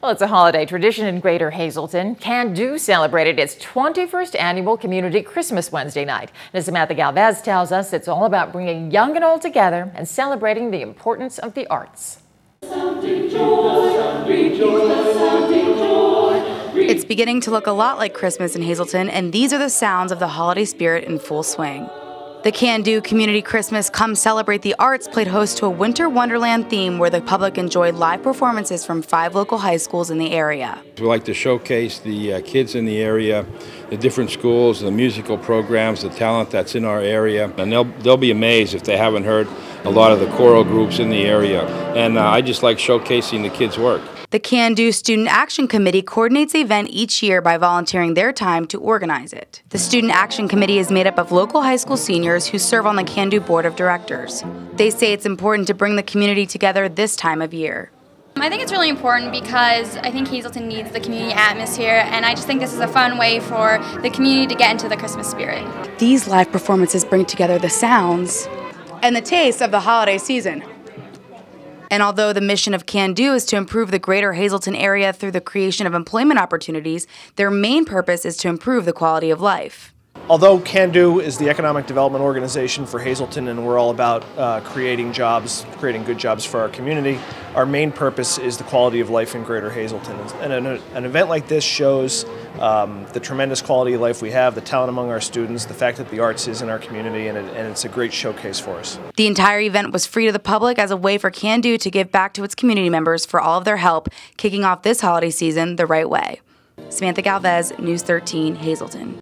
Well, it's a holiday tradition in Greater Hazleton. Can Do celebrated its 21st annual Community Christmas Wednesday night. And as Samantha Galvez tells us, it's all about bringing young and old together and celebrating the importance of the arts. It's beginning to look a lot like Christmas in Hazleton, and these are the sounds of the holiday spirit in full swing. The Can Do Community Christmas Come Celebrate the Arts played host to a winter wonderland theme where the public enjoyed live performances from 5 local high schools in the area. We like to showcase the kids in the area, the different schools, the musical programs, the talent that's in our area, and they'll be amazed if they haven't heard a lot of the choral groups in the area. And I just like showcasing the kids' work. The Can Do Student Action Committee coordinates the event each year by volunteering their time to organize it. The Student Action Committee is made up of local high school seniors who serve on the Can Do Board of Directors. They say it's important to bring the community together this time of year. I think it's really important because I think Hazleton needs the community atmosphere, and I just think this is a fun way for the community to get into the Christmas spirit. These live performances bring together the sounds and the taste of the holiday season. And although the mission of Can Do is to improve the Greater Hazleton area through the creation of employment opportunities, their main purpose is to improve the quality of life. Although Can Do is the economic development organization for Hazleton and we're all about creating jobs, creating good jobs for our community, our main purpose is the quality of life in Greater Hazleton. And an event like this shows the tremendous quality of life we have, the talent among our students, the fact that the arts is in our community, and it's a great showcase for us. The entire event was free to the public as a way for Can Do to give back to its community members for all of their help, kicking off this holiday season the right way. Samantha Galvez, News 13, Hazleton.